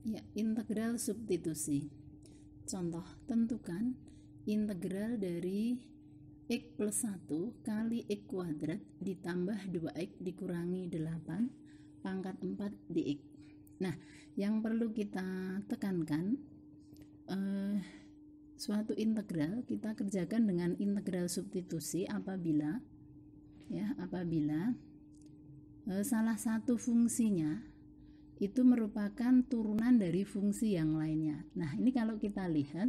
Ya, integral substitusi. Contoh, tentukan integral dari x plus 1 kali x kuadrat ditambah 2x dikurangi 8 pangkat 4 dx. Nah, yang perlu kita tekankan, suatu integral kita kerjakan dengan integral substitusi apabila salah satu fungsinya itu merupakan turunan dari fungsi yang lainnya. Nah, ini kalau kita lihat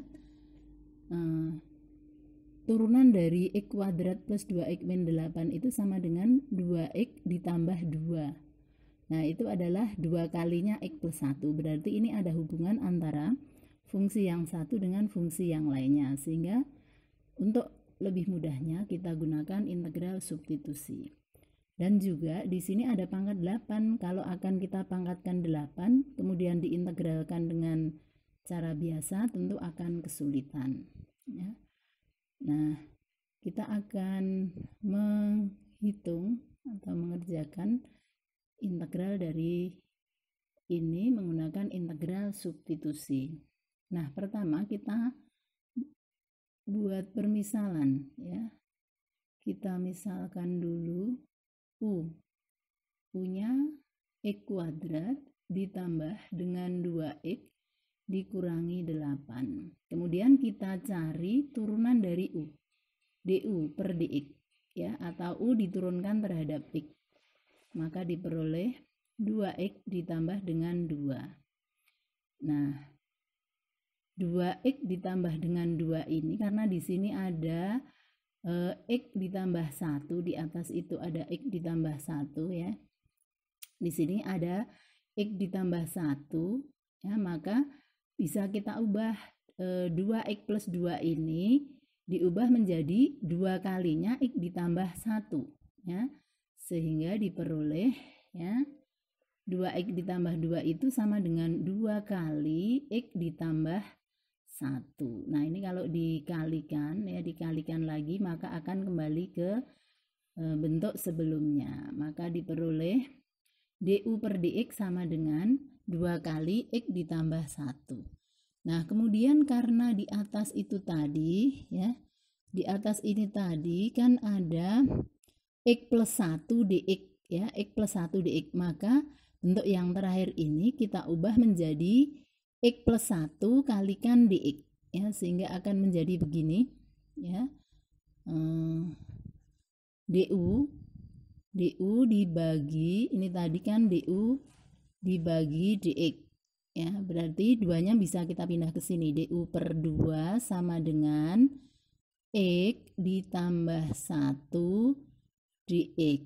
turunan dari x kuadrat plus 2x min 8 itu sama dengan 2x ditambah 2. Nah, itu adalah 2 kalinya x plus 1. Berarti ini ada hubungan antara fungsi yang satu dengan fungsi yang lainnya. Sehingga untuk lebih mudahnya kita gunakan integral substitusi. Dan juga di sini ada pangkat 8. Kalau akan kita pangkatkan 8, kemudian diintegralkan dengan cara biasa, tentu akan kesulitan. Ya. Nah, kita akan menghitung atau mengerjakan integral dari ini menggunakan integral substitusi. Nah, pertama kita buat permisalan, ya. Kita misalkan dulu U-nya x kuadrat ditambah dengan 2x dikurangi 8. Kemudian kita cari turunan dari U, du per dx, ya, atau U diturunkan terhadap x. Maka diperoleh 2x ditambah dengan 2. Nah, 2x ditambah dengan 2 ini karena di sini ada x ditambah 1, di atas itu ada x ditambah 1, ya. Di sini ada x ditambah 1, ya, maka bisa kita ubah 2x plus 2 ini diubah menjadi 2 kalinya x ditambah 1, ya. Sehingga diperoleh, ya, 2x ditambah 2 itu sama dengan 2 kali x ditambah 1. Nah, ini kalau dikalikan, ya, dikalikan lagi maka akan kembali ke bentuk sebelumnya. Maka diperoleh du per dx sama dengan 2 kali x ditambah 1. Nah, kemudian karena di atas itu tadi, ya, di atas ini tadi kan ada x plus 1 dx, ya, x plus 1 dx, maka bentuk yang terakhir ini kita ubah menjadi x plus 1 kalikan dx, ya, sehingga akan menjadi begini, ya, du dibagi, ini tadi kan du dibagi dx, ya, berarti duanya bisa kita pindah ke sini, du per 2 sama dengan x ditambah 1 dx,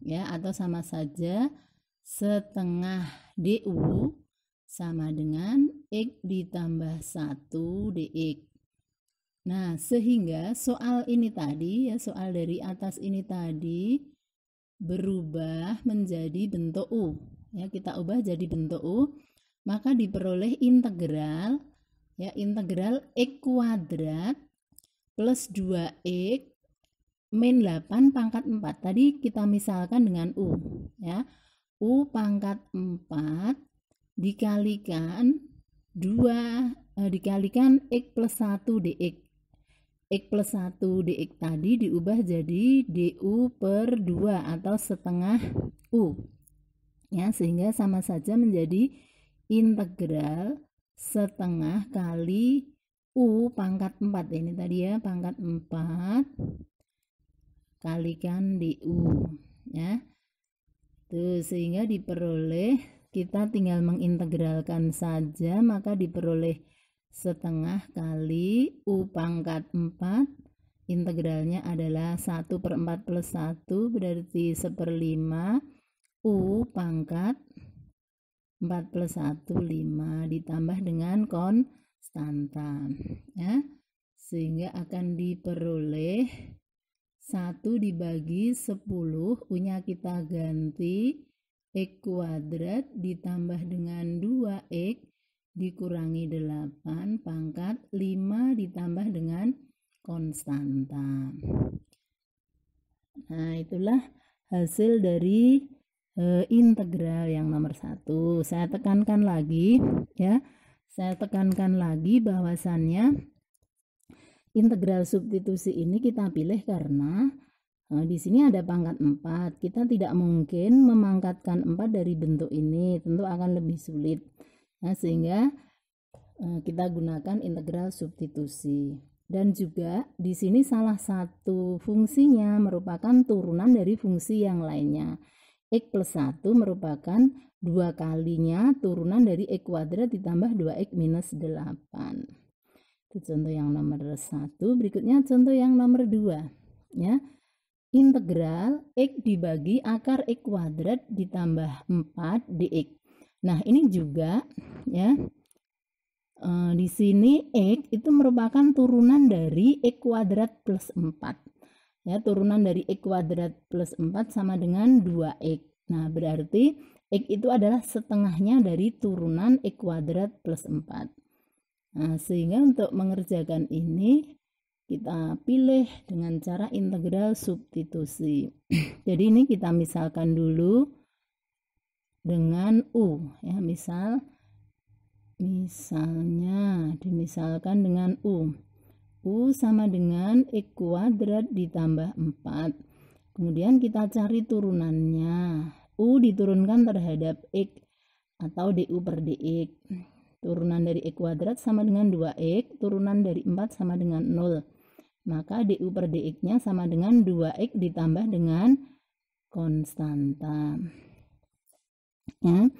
ya, atau sama saja setengah du sama dengan x ditambah 1 dx. Nah, sehingga soal ini tadi, ya, soal dari atas ini tadi berubah menjadi bentuk U, ya, kita ubah jadi bentuk U, maka diperoleh integral, ya, integral x kuadrat plus 2x min 8 pangkat 4. Tadi kita misalkan dengan U, ya, U pangkat 4 dikalikan 2 dikalikan x plus 1 dx. X plus 1 dx tadi diubah jadi du per 2 atau setengah U, ya, sehingga sama saja menjadi integral setengah kali U pangkat 4. Ini tadi, ya, pangkat 4 kalikan du, ya. Tuh, sehingga diperoleh, kita tinggal mengintegralkan saja, maka diperoleh setengah kali U pangkat 4, integralnya adalah 1 per 4 plus 1, berarti 1/5 U pangkat 4 plus 1, 5, ditambah dengan konstanta, ya, sehingga akan diperoleh 1 dibagi 10, U-nya kita ganti x kuadrat ditambah dengan 2x dikurangi 8 pangkat 5 ditambah dengan konstanta. Nah, itulah hasil dari integral yang nomor 1. Saya tekankan lagi ya. Saya tekankan lagi bahwasannya integral substitusi ini kita pilih karena di sini ada pangkat 4. Kita tidak mungkin memangkatkan 4 dari bentuk ini, tentu akan lebih sulit. Nah, sehingga kita gunakan integral substitusi. Dan juga di sini salah satu fungsinya merupakan turunan dari fungsi yang lainnya. X plus 1 merupakan 2 kalinya turunan dari X kuadrat ditambah 2X minus 8. Itu contoh yang nomor 1. Berikutnya contoh yang nomor 2. Ya. Integral X dibagi akar X kuadrat ditambah 4 dx. Nah, ini juga ya. Di sini X itu merupakan turunan dari X kuadrat plus 4. Ya, turunan dari X kuadrat plus 4 sama dengan 2X. Nah, berarti X itu adalah setengahnya dari turunan X kuadrat plus 4. Nah, sehingga untuk mengerjakan ini kita pilih dengan cara integral substitusi. Jadi ini kita misalkan dulu dengan U. Ya, misalnya dimisalkan dengan U. U sama dengan X kuadrat ditambah 4. Kemudian kita cari turunannya. U diturunkan terhadap X atau DU per DX. Turunan dari X kuadrat sama dengan 2X. Turunan dari 4 sama dengan 0. Maka DU per DX-nya sama dengan 2X ditambah dengan konstanta. Ya.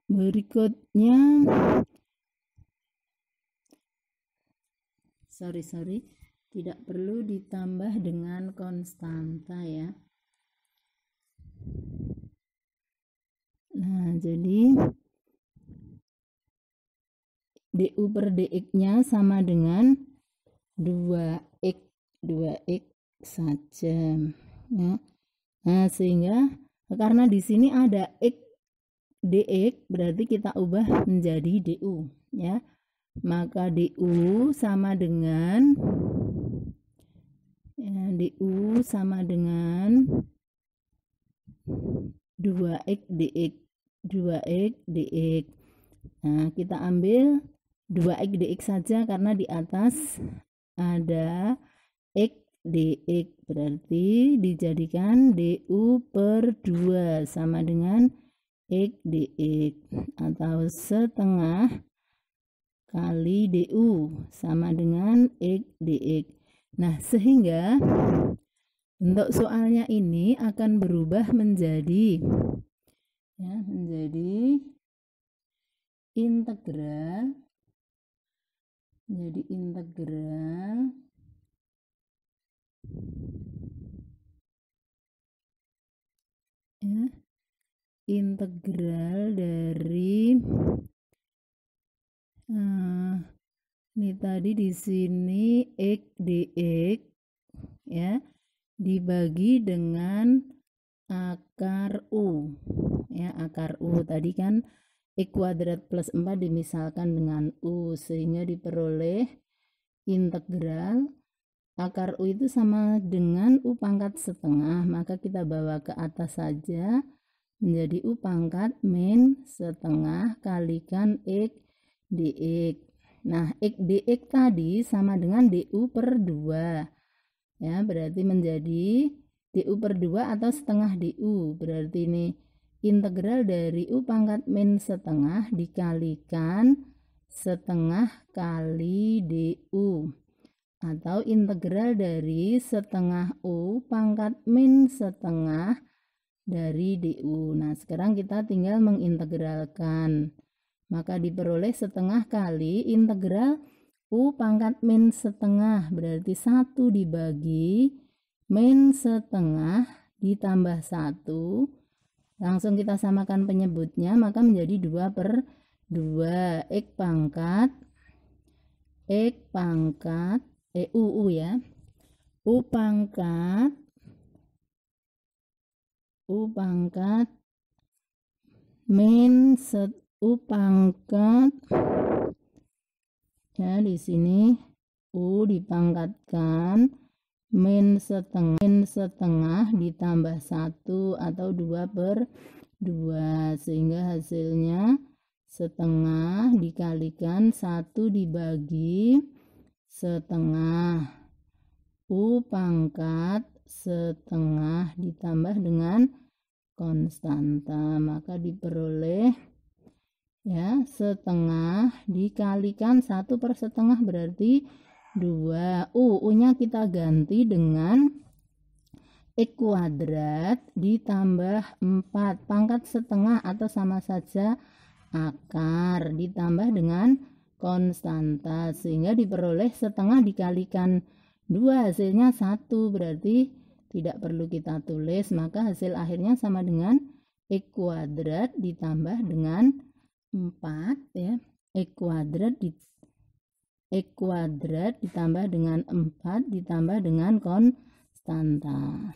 Berikutnya tidak perlu ditambah dengan konstanta ya. Nah, jadi DU per DX-nya sama dengan 2X saja ya. Nah, sehingga karena di sini ada X dx, berarti kita ubah menjadi du ya. Maka du sama dengan ya, du sama dengan 2x dx. Nah, kita ambil 2x dx saja karena di atas ada x dx, berarti dijadikan du per 2 sama dengan X dx atau setengah kali du sama dengan X dx. Nah, sehingga untuk soalnya ini akan berubah menjadi integral ya, integral dari ini tadi di sini X dx ya dibagi dengan akar U ya. Akar U tadi kan X kuadrat plus 4 dimisalkan dengan U, sehingga diperoleh integral akar U itu sama dengan U pangkat setengah. Maka kita bawa ke atas saja menjadi U pangkat min setengah kalikan X dx. Nah, X dx tadi sama dengan du per 2 ya, berarti menjadi du per 2 atau setengah du. Berarti ini integral dari U pangkat min setengah dikalikan setengah kali du, atau integral dari setengah U pangkat min setengah dari du. Nah, sekarang kita tinggal mengintegralkan. Maka diperoleh setengah kali integral U pangkat min setengah, berarti 1 dibagi min setengah ditambah 1. Langsung kita samakan penyebutnya, maka menjadi 2 per 2. X pangkat UU ya. U pangkat min U pangkat ya, di sini U dipangkatkan min setengah ditambah 1 atau 2/2, sehingga hasilnya setengah dikalikan 1 dibagi setengah. U pangkat setengah ditambah dengan konstanta, maka diperoleh ya setengah dikalikan 1/setengah berarti 2. U-nya kita ganti dengan X kuadrat ditambah 4 pangkat setengah atau sama saja akar ditambah dengan konstanta, sehingga diperoleh setengah dikalikan 2 hasilnya 1, berarti tidak perlu kita tulis, maka hasil akhirnya sama dengan X kuadrat ditambah dengan 4 ya. X kuadrat ditambah dengan 4 ditambah dengan konstanta.